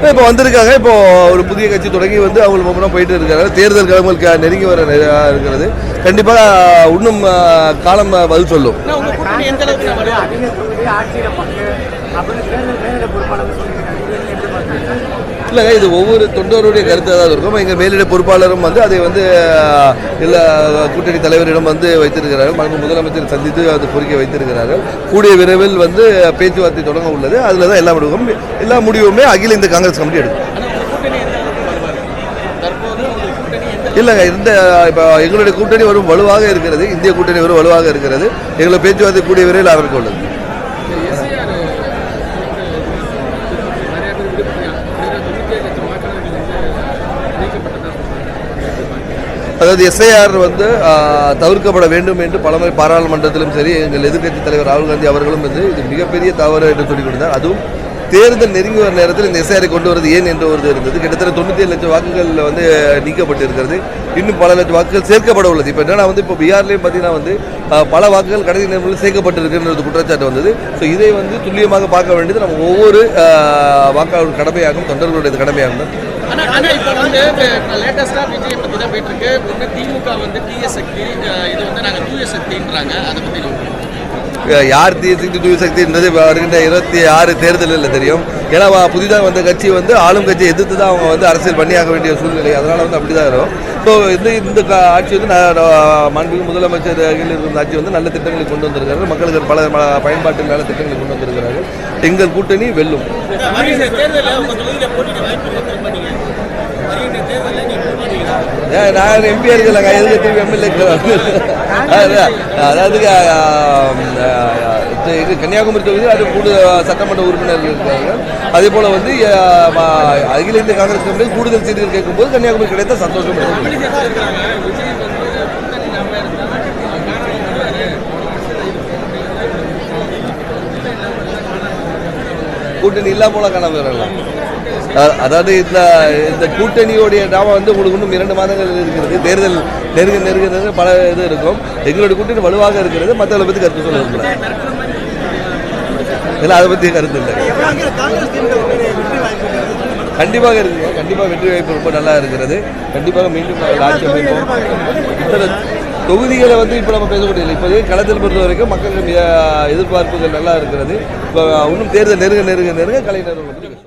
இப்போ வந்திருக்காங்க. இப்போ ஒரு புதிய கட்சி தொடங்கி வந்து அவங்க ஒவ்வொன்றும் போயிட்டு இருக்காங்க. தேர்தல் காலங்களுக்கு நெருங்கி வர இருக்கிறது. கண்டிப்பாக இன்னும் காலம் பதில் சொல்லும். இல்லைங்க, இது ஒவ்வொரு தொண்டருடைய கருத்தாக தான் இருக்கும். எங்கள் மேலிட பொறுப்பாளரும் வந்து அதை வந்து எல்லா கூட்டணி தலைவரிடம் வந்து வைத்திருக்கிறார்கள். முதலமைச்சர் சந்தித்து அது கோரிக்கை வைத்திருக்கிறார்கள். கூடிய விரைவில் வந்து பேச்சுவார்த்தை தொடங்க உள்ளது. அதில் தான் எல்லா முடிவுமே அகில இந்திய காங்கிரஸ் கமிட்டி எடுக்கும். இல்லைங்க, இந்த இப்போ எங்களுடைய கூட்டணி வரும் வலுவாக இருக்கிறது. இந்திய கூட்டணி வரும் வலுவாக இருக்கிறது. எங்களை பேச்சுவார்த்தை கூடிய விரைவில் ஆரம்பிக்க உள்ளது. அதாவது எஸ்ஐஆர் வந்து தவிர்க்கப்பட வேண்டும் என்று பலமுறை பாராளுமன்றத்திலும் சரி எங்கள் எதிர்க்கட்சி தலைவர் ராகுல் காந்தி அவர்களும் வந்து இது மிகப்பெரிய தவறு என்று சொல்லிக் கொடுத்தார். அதுவும் தேர்தல் நெருங்கி வர நேரத்தில் இந்த எஸ்ஐஆரை கொண்டு வருவது ஏன் என்ற ஒரு இருந்தது. கிட்டத்தட்ட 97 லட்சம் வாக்குகள் வந்து நீக்கப்பட்டிருக்கிறது. இன்னும் பல லட்சம் வாக்குகள் சேர்க்கப்பட உள்ளது. இப்போ என்னன்னா வந்து இப்போ பீகார்லேயும் பார்த்தீங்கன்னா வந்து பல வாக்குகள் கடைசி நேரத்தில் சேர்க்கப்பட்டிருக்கின்றது குற்றச்சாட்டு வந்தது. ஸோ இதை வந்து துல்லியமாக பார்க்க வேண்டியது நம்ம ஒவ்வொரு வாக்காளர் கடமையாகும், தொண்டர்களுடைய கடமையாகும் தான். யார் தீயசக்தி தூயசக்தின்றது வருகின்ற 26 தேர்தலில் தெரியும். ஏன்னா புதிதாக வந்த கட்சி வந்து ஆளும் கட்சியை எதிர்த்து தான் அவங்க வந்து அரசியல் பண்ணியாக வேண்டிய சூழ்நிலை. அதனால் வந்து அப்படி தான் இருக்கும். ஸோ இந்த ஆட்சி வந்து மாண்புமிகு முதலமைச்சர் இருந்த ஆட்சி வந்து நல்ல திட்டங்களை கொண்டு வந்திருக்கிறார்கள். மக்களுக்கு பல பயன்பாட்டில் நல்ல திட்டங்களை கொண்டு வந்திருக்கிறார்கள். எங்கள் கூட்டணி வெல்லும். நான் எம்பியா இருக்கலாங்க, எதிர்கட்சி எம்எல்ஏ. அதாவது கன்னியாகுமரி தொகுதியில் அது கூடுதல் சட்டமன்ற உறுப்பினர்கள் இருக்காங்க. அதே போல வந்து அகில இந்திய காங்கிரஸ் கமிட்டியில் கூடுதல் சீட்டுகள் கேட்கும்போது கன்னியாகுமரி கிடைத்த சந்தோஷம். கூட்டணி இல்லாம போல காணாம வரலாம். அதாவது இந்த கூட்டணியோடைய நாம வந்து உங்களுக்கு இன்னும் 2 மாதங்கள் இருக்கிறது. தேர்தல் நெருங்க பல இது இருக்கும். எங்களுடைய கூட்டணி வலுவாக இருக்கிறது. மற்றவர்களை பற்றி கருத்து சொல்ல விரும்புகிறேன். இல்லை, அதை பற்றி கருத்து இல்லை. கண்டிப்பாக இருக்குங்க. கண்டிப்பாக வெற்றி வாய்ப்பு ரொம்ப நல்லா இருக்கிறது. கண்டிப்பாக மீண்டும் ஆட்சி அமைப்போம். இத்தனை தொகுதிகளை வந்து இப்போ நம்ம பேசக்கூடிய இல்லை. இப்போதே களத்தில் பொறுத்த வரைக்கும் மக்களுக்கு எதிர்பார்ப்புகள் நல்லா இருக்கிறது. இப்போ இன்னும் தேர்தல் நெருங்க கலைஞர்கள்